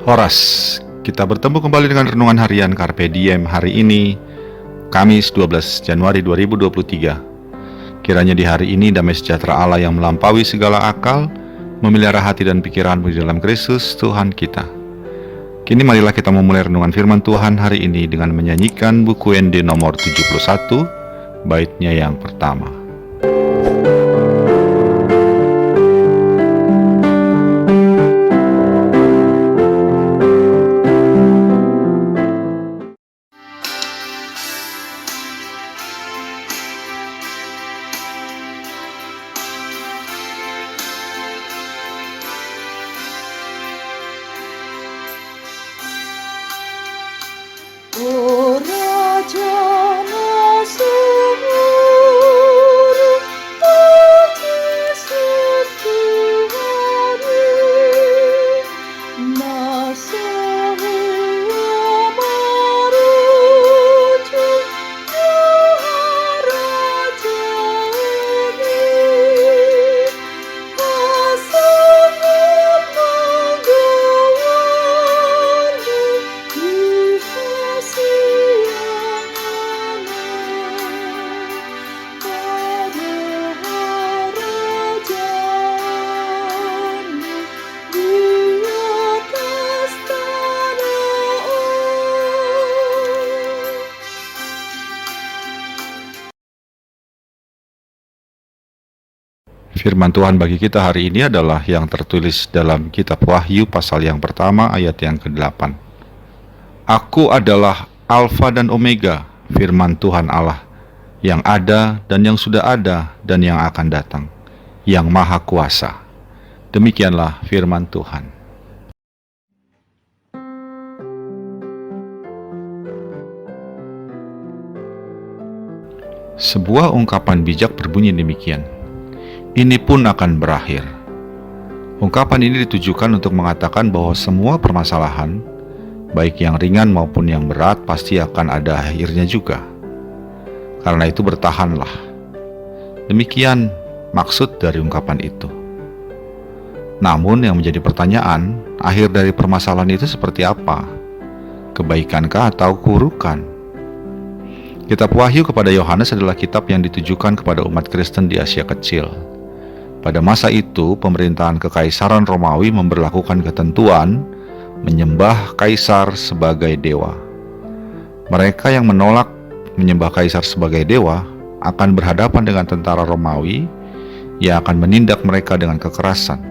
Horas, kita bertemu kembali dengan renungan harian Carpe Diem hari ini, Kamis 12 Januari 2023. Kiranya di hari ini damai sejahtera Allah yang melampaui segala akal, memelihara hati dan pikiranmu di dalam Kristus Tuhan kita. Kini marilah kita memulai renungan firman Tuhan hari ini dengan menyanyikan buku ND nomor 71, baitnya yang pertama. O Raja Nasuru, Yesus Tuhanku, Nasahua Maruju, Raja ini, Hasanat menggawangi Firman Tuhan bagi kita hari ini adalah yang tertulis dalam kitab Wahyu pasal yang pertama ayat yang ke-8. Aku adalah Alfa dan Omega, firman Tuhan Allah, yang ada dan yang sudah ada dan yang akan datang, yang Maha Kuasa. Demikianlah firman Tuhan. Sebuah ungkapan bijak berbunyi demikian, ini pun akan berakhir. Ungkapan ini ditujukan untuk mengatakan bahwa semua permasalahan, baik yang ringan maupun yang berat, pasti akan ada akhirnya juga. Karena itu bertahanlah. Demikian maksud dari ungkapan itu. Namun yang menjadi pertanyaan, akhir dari permasalahan itu seperti apa? Kebaikankah atau keburukan? Kitab Wahyu kepada Yohanes adalah kitab yang ditujukan kepada umat Kristen di Asia Kecil. Pada masa itu, pemerintahan Kekaisaran Romawi memberlakukan ketentuan menyembah kaisar sebagai dewa. Mereka yang menolak menyembah kaisar sebagai dewa akan berhadapan dengan tentara Romawi yang akan menindak mereka dengan kekerasan.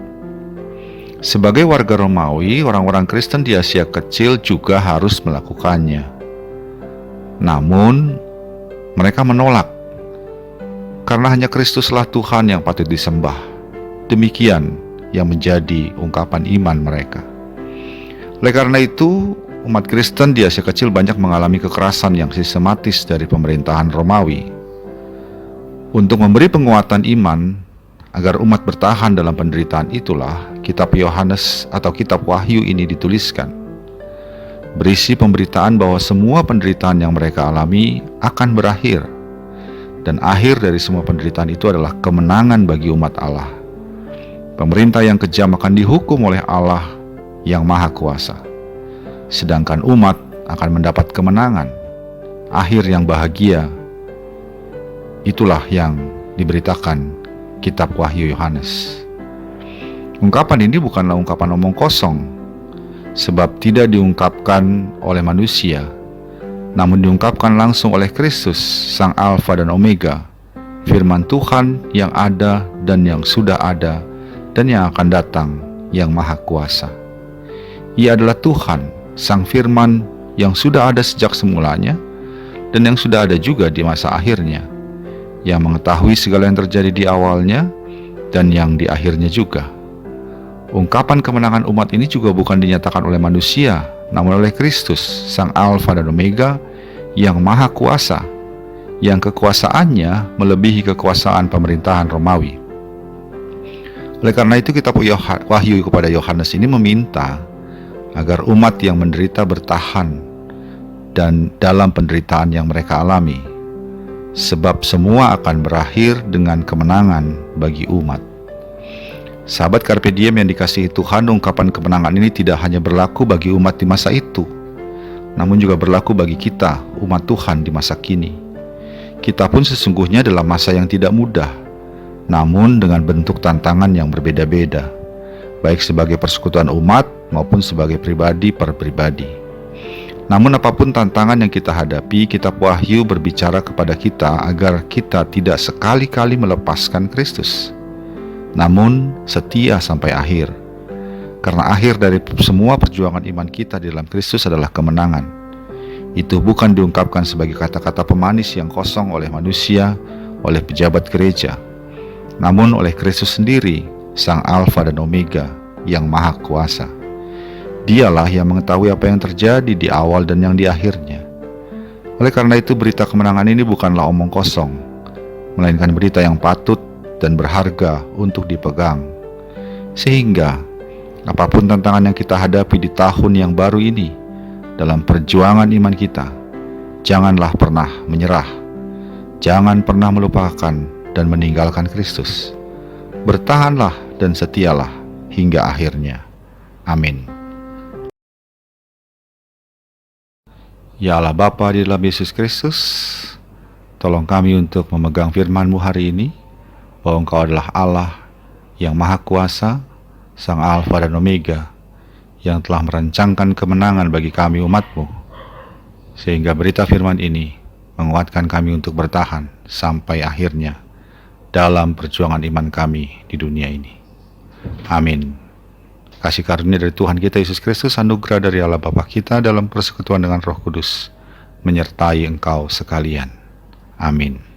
Sebagai warga Romawi, orang-orang Kristen di Asia Kecil juga harus melakukannya. Namun, mereka menolak karena hanya Kristuslah Tuhan yang patut disembah. Demikian yang menjadi ungkapan iman mereka. Oleh karena itu, umat Kristen di Asia Kecil banyak mengalami kekerasan yang sistematis dari pemerintahan Romawi. Untuk memberi penguatan iman agar umat bertahan dalam penderitaan itulah kitab Yohanes atau kitab Wahyu ini dituliskan. Berisi pemberitaan bahwa semua penderitaan yang mereka alami akan berakhir. Dan akhir dari semua penderitaan itu adalah kemenangan bagi umat Allah. Pemerintah yang kejam akan dihukum oleh Allah yang Maha Kuasa. Sedangkan umat akan mendapat kemenangan. Akhir yang bahagia. Itulah yang diberitakan kitab Wahyu Yohanes. Ungkapan ini bukanlah ungkapan omong kosong, sebab tidak diungkapkan oleh manusia, namun diungkapkan langsung oleh Kristus, Sang Alfa dan Omega, firman Tuhan yang ada dan yang sudah ada dan yang akan datang, yang Maha Kuasa. Ia adalah Tuhan, Sang Firman yang sudah ada sejak semulanya dan yang sudah ada juga di masa akhirnya, yang mengetahui segala yang terjadi di awalnya dan yang di akhirnya juga. Ungkapan kemenangan umat ini juga bukan dinyatakan oleh manusia, namun oleh Kristus, Sang Alfa dan Omega, yang Maha Kuasa, yang kekuasaannya melebihi kekuasaan pemerintahan Romawi. Oleh karena itu, kitab Wahyu kepada Yohanes ini meminta agar umat yang menderita bertahan dan dalam penderitaan yang mereka alami, sebab semua akan berakhir dengan kemenangan bagi umat. Sahabat Carpe Diem yang dikasihi Tuhan, ungkapan kemenangan ini tidak hanya berlaku bagi umat di masa itu, namun juga berlaku bagi kita, umat Tuhan di masa kini. Kita pun sesungguhnya dalam masa yang tidak mudah, namun dengan bentuk tantangan yang berbeda-beda, baik sebagai persekutuan umat maupun sebagai pribadi per pribadi. Namun apapun tantangan yang kita hadapi, Kitab Wahyu berbicara kepada kita agar kita tidak sekali-kali melepaskan Kristus, namun setia sampai akhir. Karena akhir dari semua perjuangan iman kita di dalam Kristus adalah kemenangan. Itu bukan diungkapkan sebagai kata-kata pemanis yang kosong oleh manusia, oleh pejabat gereja, namun oleh Kristus sendiri, Sang Alfa dan Omega yang Maha Kuasa. Dialah yang mengetahui apa yang terjadi di awal dan yang di akhirnya. Oleh karena itu, berita kemenangan ini bukanlah omong kosong, melainkan berita yang patut dan berharga untuk dipegang. Sehingga, apapun tantangan yang kita hadapi di tahun yang baru ini, dalam perjuangan iman kita, janganlah pernah menyerah. Jangan pernah melupakan dan meninggalkan Kristus. Bertahanlah dan setialah hingga akhirnya. Amin. Ya Allah Bapa di dalam Yesus Kristus, tolong kami untuk memegang firman-Mu hari ini, bahwa Engkau adalah Allah yang Maha Kuasa, Sang Alfa dan Omega, yang telah merancangkan kemenangan bagi kami umat-Mu, sehingga berita firman ini menguatkan kami untuk bertahan sampai akhirnya dalam perjuangan iman kami di dunia ini. Amin. Kasih karunia dari Tuhan kita Yesus Kristus, anugerah dari Allah Bapa kita dalam persekutuan dengan Roh Kudus, menyertai engkau sekalian. Amin.